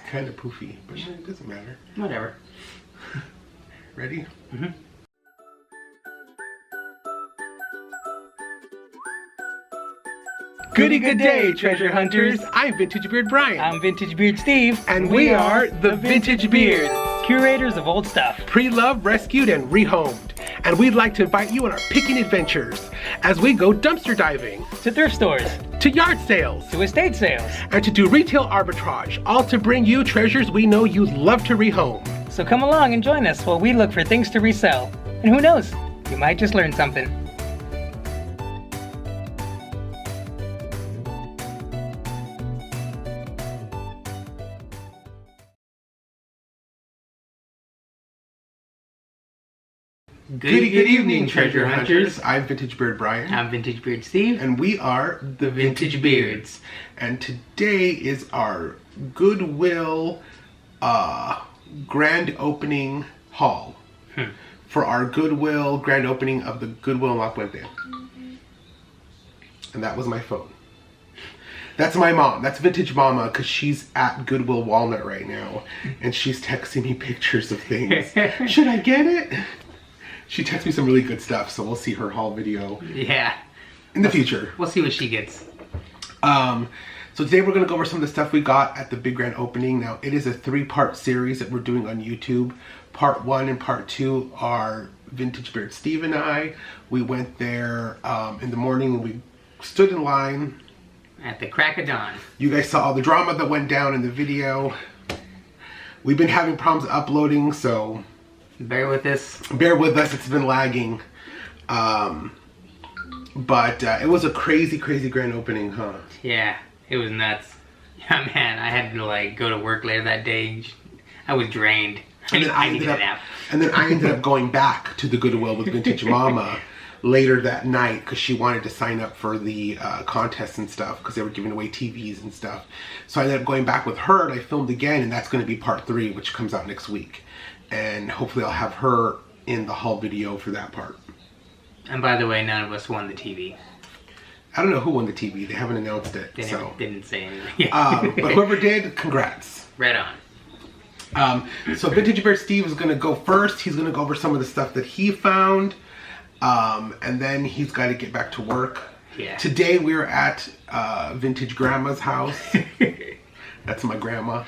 kind of poofy, but it doesn't matter. Whatever. Ready? Mm-hmm. Goody good day, treasure hunters. I'm Vintage Beard Brian. I'm Vintage Beard Steve. And we are the Vintage Beards, curators of old stuff. Pre-loved, rescued, and rehomed. And we'd like to invite you on our picking adventures as we go dumpster diving, To thrift stores. to yard sales, To estate sales. and to do retail arbitrage, all to bring you treasures we know you'd love to rehome. So come along and join us while we look for things to resell. And who knows, you might just learn something. Good evening, treasure hunters. I'm Vintage Beard Brian. I'm Vintage Beard Steve. And we are the Vintage Beards. And today is our Goodwill grand opening haul. For our Goodwill grand opening of the Goodwill La Puente. And that was my phone. That's my mom. That's Vintage Mama, because she's at Goodwill Walnut right now. And she's texting me pictures of things. Should I get it? She texts me some really good stuff, so we'll see her haul video. Yeah. In the future. We'll see what she gets. So today we're going to go over some of the stuff we got at the big grand opening. Now, it is a 3-part series that we're doing on YouTube. Part 1 and Part 2 are Vintage Beard Steve and I. We went there in the morning and we stood in line. At the crack of dawn. You guys saw all the drama that went down in the video. We've been having problems uploading, so bear with us. Bear with us, it's been lagging. But it was a crazy grand opening, huh? Yeah, it was nuts. Yeah, man, I had to like go to work later that day. I was drained. I needed a nap. And then I ended up going back to the Goodwill with Vintage Mama later that night because she wanted to sign up for the contests and stuff because they were giving away TVs and stuff. So I ended up going back with her and I filmed again, and that's going to be Part 3, which comes out next week. And hopefully I'll have her in the haul video for that part. And by the way, none of us won the TV. I don't know who won the TV. They haven't announced it. They so didn't say anything. but whoever did, congrats. Right on. So Vintage Beard Steve is going to go first. He's going to go over some of the stuff that he found. And then he's got to get back to work. Yeah. Today we're at Vintage Grandma's house. That's my grandma.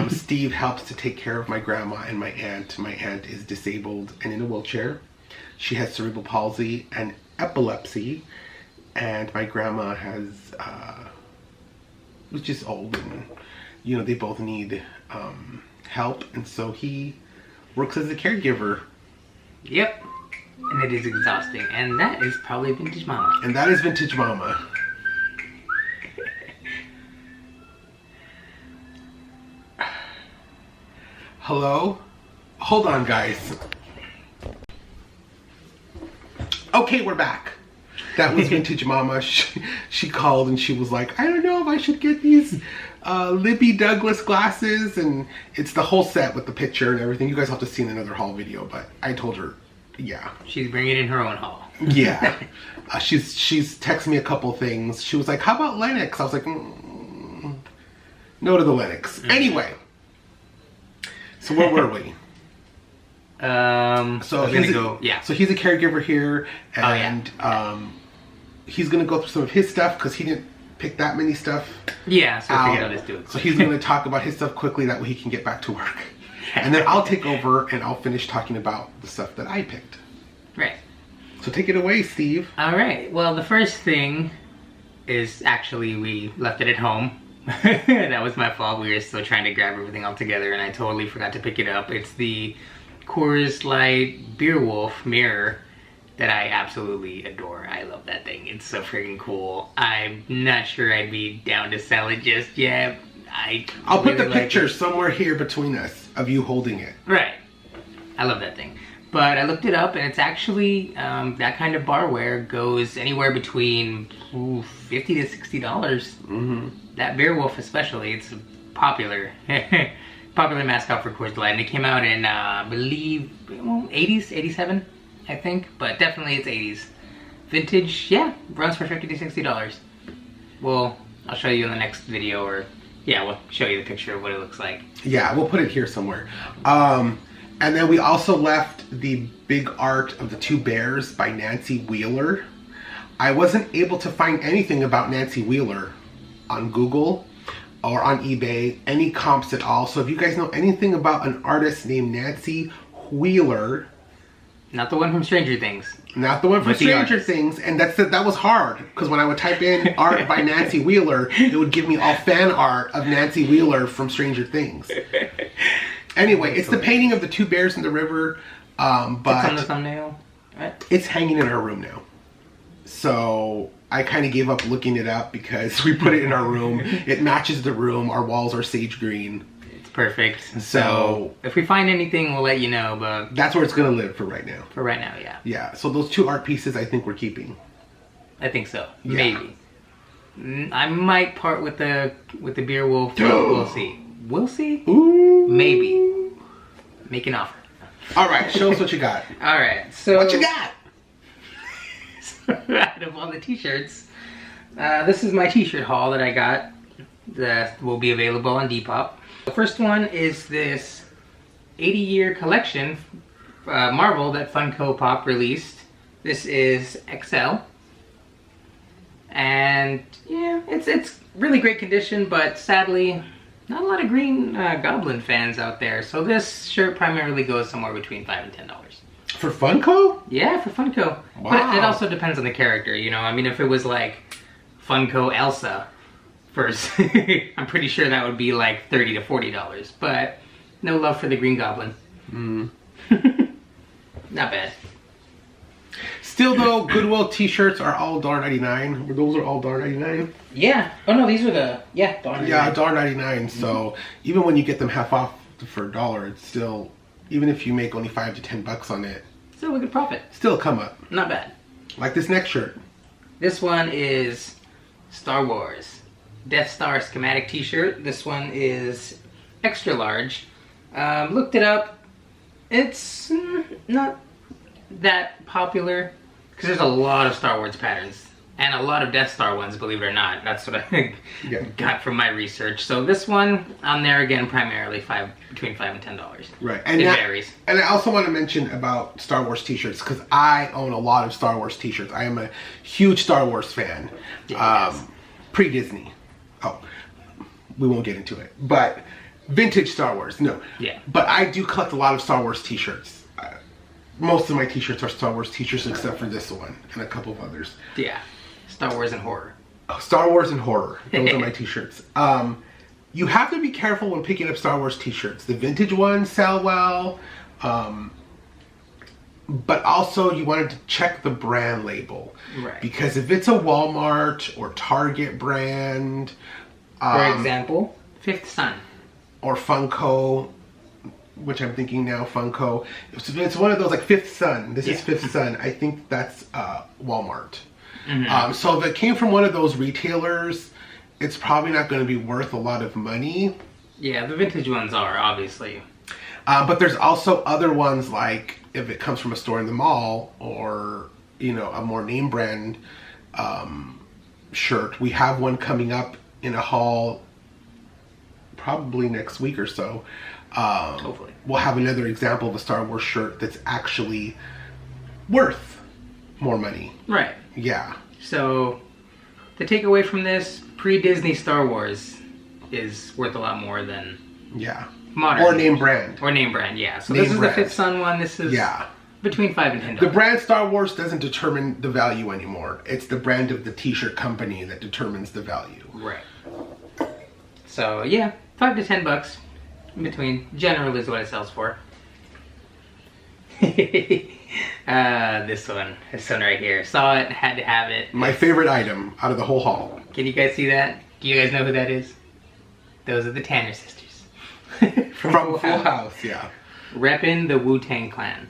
Steve helps to take care of my grandma and my aunt. My aunt is disabled and in a wheelchair. She has cerebral palsy and epilepsy. And my grandma has, was just old and, you know, they both need help. And so he works as a caregiver. Yep. And it is exhausting. And that is probably Vintage Mama. And that is Vintage Mama. Hello? Hold on, guys. Okay, we're back. That was Vintage Mama. She called and she was like, I don't know if I should get these Libby Douglas glasses. And it's the whole set with the picture and everything. You guys have to see in another haul video, but I told her, yeah. She's bringing in her own haul. Yeah. She's texted me a couple things. She was like, how about Lennox? I was like, no to the Lennox. Mm-hmm. Anyway. So where were we? So he's a caregiver here, and he's gonna go through some of his stuff because he didn't pick that many stuff. Yeah, so I figured I'll just do it. So he's gonna talk about his stuff quickly, that way he can get back to work, and then I'll take over and I'll finish talking about the stuff that I picked. Right. So take it away, Steve. All right. Well, the first thing is actually we left it at home. That was my fault. We were still trying to grab everything all together and I totally forgot to pick it up. It's the Coors Light Beer Wolf mirror that I absolutely adore. I love that thing. It's so freaking cool. I'm not sure I'd be down to sell it just yet. I'll put the picture somewhere here between us of you holding it. Right. I love that thing. But I looked it up and it's actually, that kind of barware goes anywhere between $50 to $60. Mm-hmm. That Beer Wolf especially, it's popular. Popular mascot for Coors Light. And it came out in, I believe, 80s, 87, I think. But definitely it's 80s. Vintage, yeah, runs for $50 to $60. Well, I'll show you in the next video or Yeah, we'll show you the picture of what it looks like. Yeah, we'll put it here somewhere. And then we also left the big art of the two bears by Nancy Wheeler. I wasn't able to find anything about Nancy Wheeler on Google or on eBay, any comps at all. So if you guys know anything about an artist named Nancy Wheeler. Not the one from Stranger Things. Not the one from Stranger Things. And that was hard, because when I would type in art by Nancy Wheeler, it would give me all fan art of Nancy Wheeler from Stranger Things. Anyway, it's the painting of the two bears in the river. But it's on the thumbnail, right? It's hanging in our room now. So I kind of gave up looking it up because we put it in our room. It matches the room. Our walls are sage green. It's perfect. So if we find anything, we'll let you know. But that's where it's going to live for right now. For right now, yeah. Yeah. So those two art pieces, I think we're keeping. I think so. Yeah. Maybe. I might part with the beer wolf. We'll see. We'll see. Ooh. Maybe. Make an offer. All right. Show us what you got. All right. So what you got? Out of all the t-shirts, this is my t-shirt haul that I got that will be available on Depop. The first one is this 80-year collection Marvel that Funko Pop released. This is XL, and yeah, it's really great condition, but sadly not a lot of Green Goblin fans out there, so this shirt primarily goes somewhere between $5 and $10. For Funko? Yeah, for Funko. Wow. But it also depends on the character, you know? I mean, if it was like Funko Elsa first, I'm pretty sure that would be like $30 to $40. But no love for the Green Goblin. Not bad. Still though, Goodwill t-shirts are all $1.99. Those are all $1.99. Yeah. Oh no, these are the $1.99. Yeah, $1.99. So even when you get them half off for $1, it's still, even if you make only $5 to $10 on it, still a good profit. Still come up. Not bad. Like this next shirt. This one is Star Wars Death Star schematic t-shirt. This one is extra large. Looked it up. It's not that popular because there's a lot of Star Wars patterns and a lot of Death Star ones, believe it or not. That's what I got from my research. So this one, on there again, primarily between $5 and $10. Right, and it varies. And I also want to mention about Star Wars t-shirts, because I own a lot of Star Wars t-shirts. I am a huge Star Wars fan. Pre-Disney. Oh, we won't get into it. But vintage Star Wars, no. Yeah. But I do collect a lot of Star Wars t-shirts. Most of my t-shirts are Star Wars t-shirts except for this one and a couple of others. Yeah. Star Wars and horror. Oh, Star Wars and horror. Those are my t-shirts. You have to be careful when picking up Star Wars t-shirts. The vintage ones sell well. But also you wanted to check the brand label. Right. Because if it's a Walmart or Target brand. For example, Fifth Son. Or Funko, which I'm thinking now, Funko. It's one of those, like Fifth Son. This is Fifth Son. I think that's Walmart. So if it came from one of those retailers, it's probably not going to be worth a lot of money. Yeah, the vintage ones are, obviously. But there's also other ones, like if it comes from a store in the mall or, you know, a more name brand shirt. We have one coming up in a haul probably next week or so. Hopefully. We'll have another example of a Star Wars shirt that's actually worth more money. Right. Yeah. So, the takeaway from this, pre-Disney Star Wars is worth a lot more than modern. Or name brand. Or name brand, yeah. So this is the Fifth Son one. This is between $5 and $10. The brand Star Wars doesn't determine the value anymore. It's the brand of the t-shirt company that determines the value. Right. So, yeah, $5 to $10 in between. Generally is what it sells for. This one right here. Saw it, had to have it. My favorite item out of the whole haul. Can you guys see that? Do you guys know who that is? Those are the Tanner sisters. From Full House, yeah. Reppin' the WuTang clan.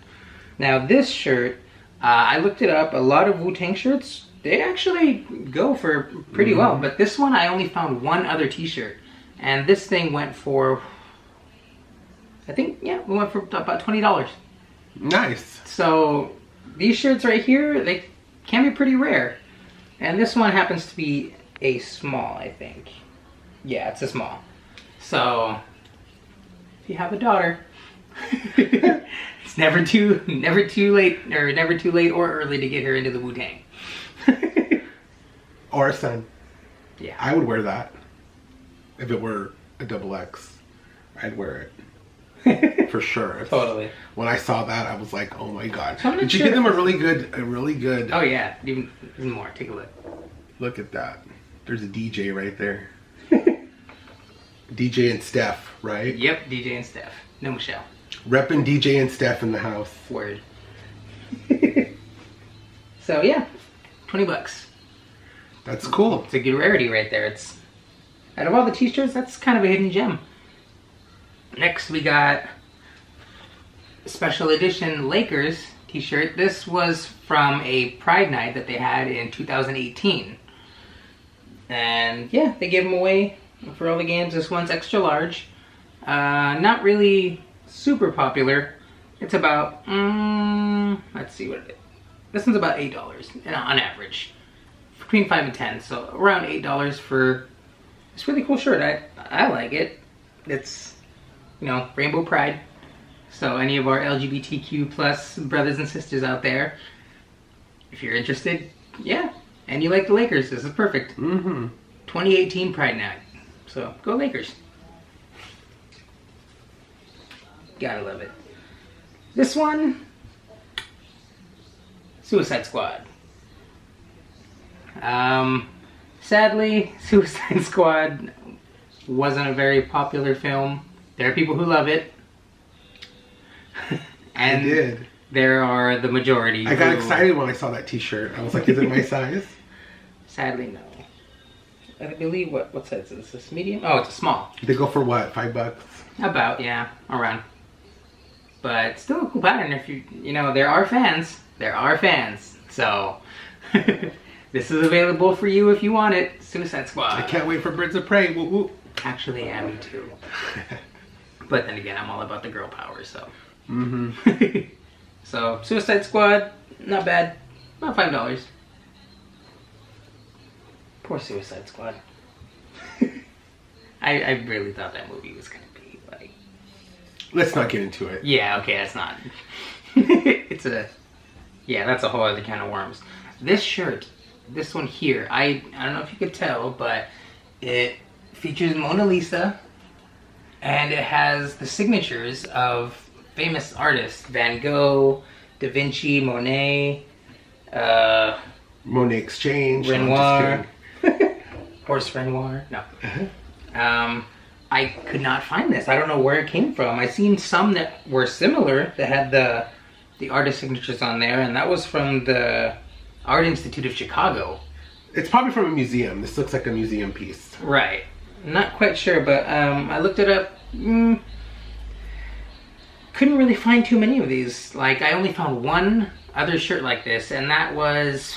Now this shirt, I looked it up. A lot of WuTang shirts, they actually go for pretty well. But this one, I only found one other t-shirt. And this thing went for, I think, we went for about $20. Nice. So these shirts right here, they can be pretty rare. And this one happens to be a small, I think. Yeah, it's a small. So if you have a daughter, it's never too late or early to get her into the WuTang. Or a son. Yeah. I would wear that. If it were a XX, I'd wear it. For sure. Totally. When I saw that, I was like, oh my god. So Did you give them a really good... Oh yeah, even more. Take a look. Look at that. There's a DJ right there. DJ and Steph, right? Yep, DJ and Steph. No Michelle. Reppin' DJ and Steph in the house. Word. So yeah, $20. That's cool. It's a good rarity right there. It's out of all the t-shirts, that's kind of a hidden gem. Next we got a special edition Lakers t-shirt. This was from a Pride night that they had in 2018. And yeah, they gave them away for all the games. This one's extra large. Not really super popular. It's about, let's see what it is. This one's about $8 on average. Between 5 and 10, so around $8 for this really cool shirt. I like it. It's, you know, Rainbow Pride. So any of our LGBTQ plus brothers and sisters out there, if you're interested, yeah. And you like the Lakers, this is perfect. 2018 Pride Night. So go Lakers. Gotta love it. This one, Suicide Squad. Sadly, Suicide Squad wasn't a very popular film. There are people who love it. And I did. There are the majority. I got excited when I saw that t-shirt. I was like, is it my size? Sadly, no. I believe, what size is this? Medium? Oh, it's a small. They go for what, $5? About, yeah, around. But still a cool pattern. If you know, there are fans. There are fans. So this is available for you if you want it. Suicide Squad. I can't wait for Birds of Prey. Woo woo. Actually, yeah, me too. But then again, I'm all about the girl power, so. So, Suicide Squad, not bad. About $5. Poor Suicide Squad. I really thought that movie was gonna be like... Let's not get into it. Yeah, okay, that's not. It's a... Yeah, that's a whole other can of worms. This shirt, this one here, I don't know if you could tell, but it features Mona Lisa, and it has the signatures of famous artists: Van Gogh, Da Vinci, Monet, Monet Exchange. Renoir, Horse Renoir. No. I could not find this. I don't know where it came from. I seen some that were similar that had the artist signatures on there, and that was from the Art Institute of Chicago. It's probably from a museum. This looks like a museum piece. Right. Not quite sure, but I looked it up. Couldn't really find too many of these. Like, I only found one other shirt like this, and that was...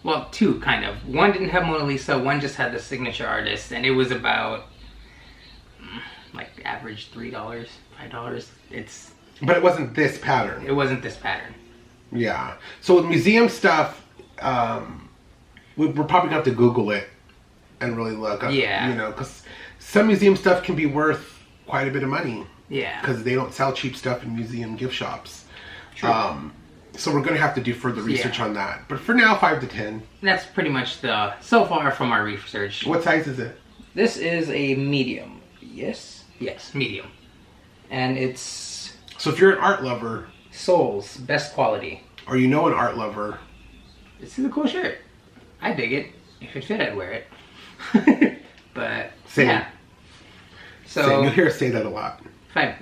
Well, two, kind of. One didn't have Mona Lisa, one just had the signature artist, and it was about, like, average $3, $5. It's... But it wasn't this pattern. It wasn't this pattern. Yeah. So with museum stuff, we're probably going to have to Google it and really look up. Yeah. You know, because some museum stuff can be worth quite a bit of money. Yeah. Because they don't sell cheap stuff in museum gift shops. True. So we're going to have to do further research on that. But for now, 5 to 10. That's pretty much so far from our research. What size is it? This is a medium. Yes? Yes, medium. And it's... So if you're an art lover... Soles, best quality. Or you know an art lover... This is a cool shirt. I dig it. If it fit, I'd wear it. But, Same. yeah. So... Same. You'll hear us say that a lot. Yeah.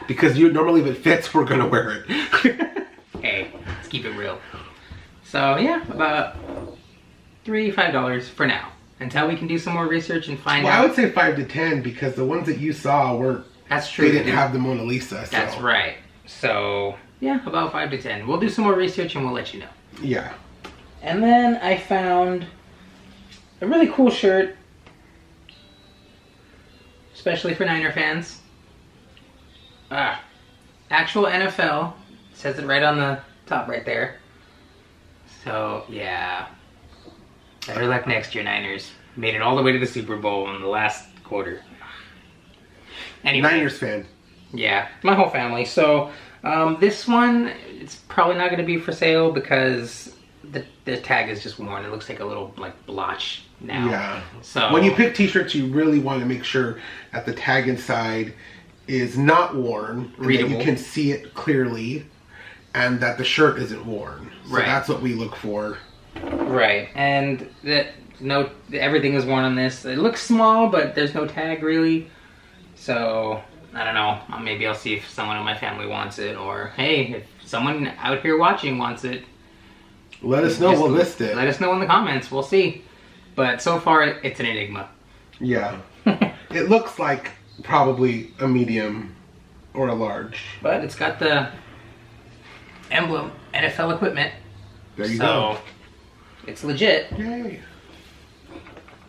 Because normally if it fits, we're going to wear it. Hey, let's keep it real. So yeah, about $3, $5 for now. Until we can do some more research and find out. I would say 5 to 10 because the ones that you saw were... That's true. They didn't have the Mona Lisa. So. That's right. So yeah, about 5 to 10. We'll do some more research and we'll let you know. Yeah. And then I found a really cool shirt, especially for Niner fans. Actual NFL. Says it right on the top right there. So, yeah. Better luck next year, Niners. Made it all the way to the Super Bowl in the last quarter. Anyway. Niners fan. Yeah, my whole family. So this one, it's probably not going to be for sale because the tag is just worn. It looks like a little like blotch now. Yeah. So when you pick t-shirts, you really want to make sure that the tag inside is not worn, and that you can see it clearly, and that the shirt isn't worn. So that's what we look for. Right, and everything is worn on this. It looks small, but there's no tag really. So I don't know. Maybe I'll see if someone in my family wants it, or hey, if someone out here watching wants it, let us know. We'll list it. Let us know in the comments. We'll see. But so far, it's an enigma. Yeah. It looks like probably a medium or a large. But it's got the emblem, NFL equipment. There you go. It's legit. Yay.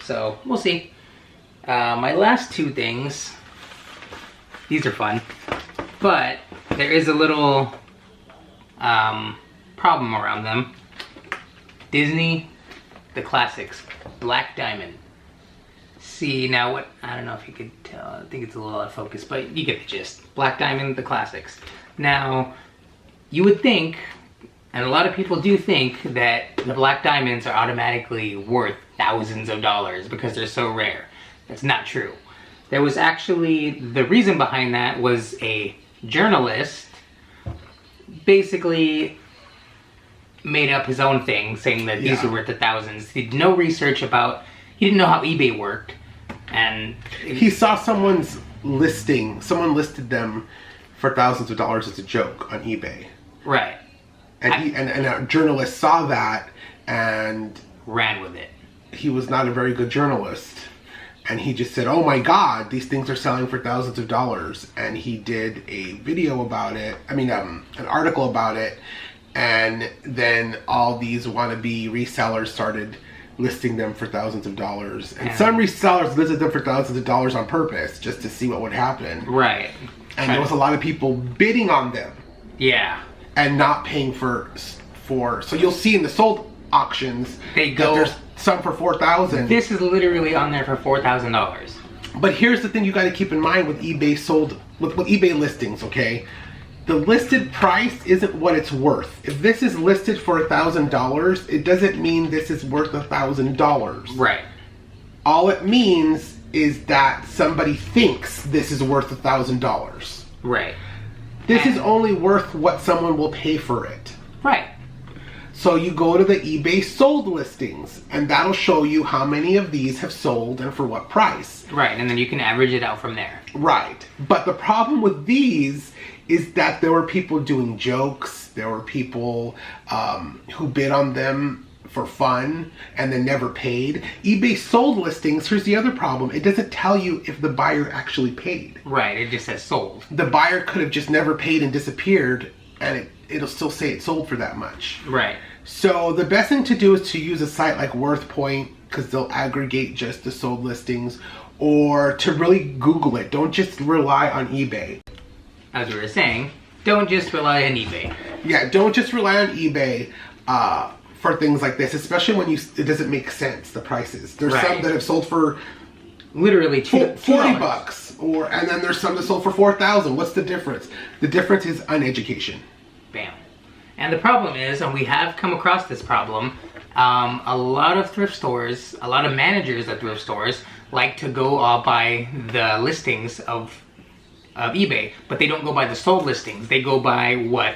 So we'll see. My last two things, these are fun, but there is a little problem around them. Disney, the classics, Black Diamond. See, now what, I don't know if you could tell, I think it's a little out of focus, but you get the gist. Black Diamond, the classics. Now, you would think, and a lot of people do think, that the Black Diamonds are automatically worth thousands of dollars because they're so rare. That's not true. There was actually, the reason behind that was a journalist basically made up his own thing, saying that these were worth the thousands. He did no research about, he didn't know how eBay worked, and he saw someone's listing, someone listed them for thousands of dollars as a joke on eBay. Right. And and a journalist saw that and ran with it. He was not a very good journalist. And he just said, oh my God, these things are selling for thousands of dollars. And he did a video about it, an article about it. And then all these wannabe resellers started listing them for thousands of dollars. And some resellers listed them for thousands of dollars on purpose, just to see what would happen. Right. And there was a lot of people bidding on them. Yeah. And not paying for, so you'll see in the sold auctions, they go, there's some for $4,000. This is literally on there for $4,000. But here's the thing you got to keep in mind with eBay with eBay listings, okay? The listed price isn't what it's worth. If this is listed for $1,000, it doesn't mean this is worth $1,000. Right. All it means is that somebody thinks this is worth $1,000. Right. This is only worth what someone will pay for it. Right. So you go to the eBay sold listings, and that'll show you how many of these have sold and for what price. Right, and then you can average it out from there. Right. But the problem with these is that there were people doing jokes. There were people who bid on them for fun and then never paid. eBay sold listings, here's the other problem. It doesn't tell you if the buyer actually paid. Right, it just says sold. The buyer could have just never paid and disappeared, and it'll still say it sold for that much. Right. So the best thing to do is to use a site like WorthPoint, because they'll aggregate just the sold listings, or to really Google it. Don't just rely on eBay. As we were saying, don't just rely on eBay. Yeah, don't just rely on eBay for things like this, especially when it doesn't make sense, the prices. There's some that have sold for literally $40, and then there's some that sold for $4,000. What's the difference? The difference is uneducation. Bam. And the problem is, and we have come across this problem, a lot of thrift stores, a lot of managers at thrift stores like to go by the listings of eBay, but they don't go by the sold listings. They go by what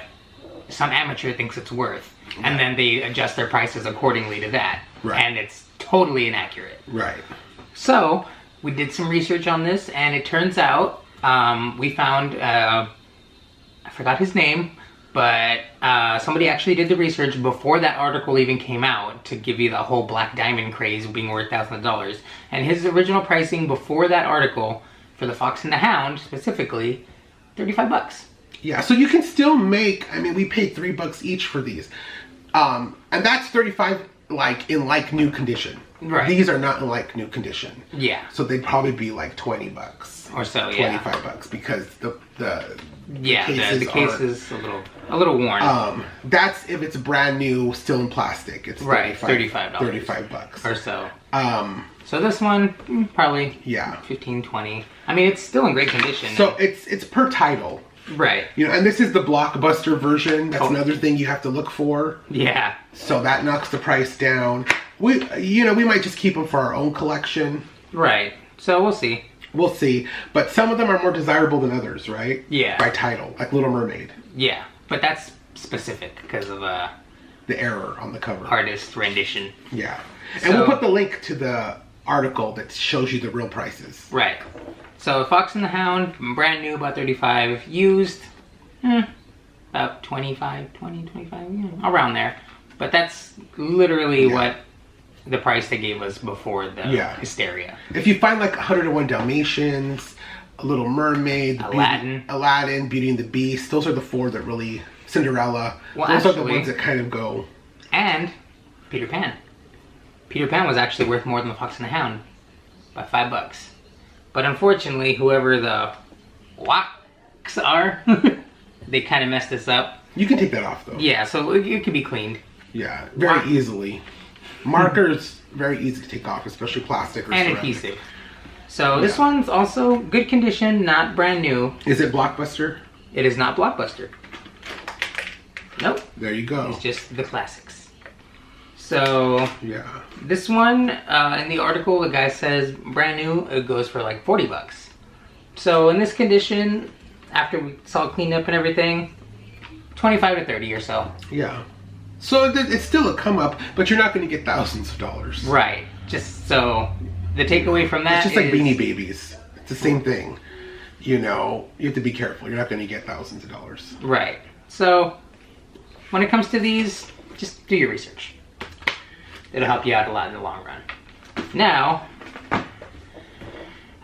some amateur thinks it's worth, and then they adjust their prices accordingly to that. Right. And it's totally inaccurate. Right. So we did some research on this, and it turns out we found, I forgot his name, but somebody actually did the research before that article even came out to give you the whole Black Diamond craze being worth thousands of dollars. And his original pricing before that article for the Fox and the Hound specifically, $35. Yeah, so you can still make, we paid $3 each for these. And that's $35 like in like new condition. Right. These are not in like new condition. Yeah. So they'd probably be like $20 or so. Yeah. $25 because the case is a little worn. That's if it's brand new, still in plastic. It's right. $35 $35 or so. So this one, probably Yeah. 15, 20. I mean, it's still in great condition. So it's per title. Right. You know, and this is the blockbuster version. That's another thing you have to look for. Yeah. So that knocks the price down. We might just keep them for our own collection. Right. So we'll see. We'll see. But some of them are more desirable than others, right? Yeah. By title, like Little Mermaid. Yeah. But that's specific because of the error on the cover. Artist rendition. Yeah. And we'll put the link to the article that shows you the real prices. Right. So Fox and the Hound, brand new, about 35. Used, about 25, 20, 25, around there. But that's literally what the price they gave us before the hysteria. If you find like 101 Dalmatians, A Little Mermaid, Aladdin, Beauty and the Beast, those are the four that really, Cinderella, those are the ones that kind of go. And Peter Pan. Peter Pan was actually worth more than the Fox and the Hound by $5. But unfortunately, whoever the wocks are, they kind of messed this up. You can take that off though. Yeah, so it can be cleaned. Yeah, very easily. Markers, very easy to take off, especially plastic or ceramic. Adhesive. So this one's also good condition, not brand new. Is it Blockbuster? It is not Blockbuster. Nope. There you go. It's just the classics. So yeah, this one in the article, the guy says brand new, it goes for like $40. So in this condition, after it's all cleaned up and everything, 25 to 30 or so. Yeah. So it's still a come up, but you're not going to get thousands of dollars. Right. Just so the takeaway from that it's just like Beanie Babies. It's the same thing. You know, you have to be careful. You're not going to get thousands of dollars. Right. So when it comes to these, just do your research. It'll help you out a lot in the long run. Now,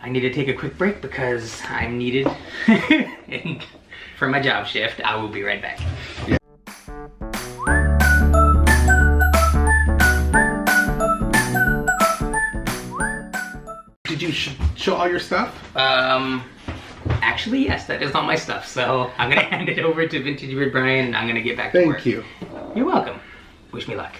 I need to take a quick break because I'm needed for my job shift. I will be right back. Yeah. Did you show all your stuff? Actually, yes, that is all my stuff. So I'm gonna hand it over to Vintage Weird Brian and I'm gonna get back to work. Thank you. You're welcome. Wish me luck.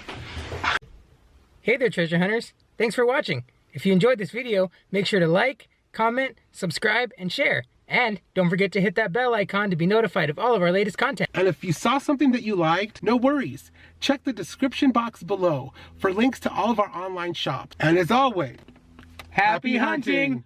Hey there, treasure hunters. Thanks for watching. If you enjoyed this video, make sure to like, comment, subscribe, and share. And don't forget to hit that bell icon to be notified of all of our latest content. And if you saw something that you liked, no worries. Check the description box below for links to all of our online shops. And as always, happy hunting!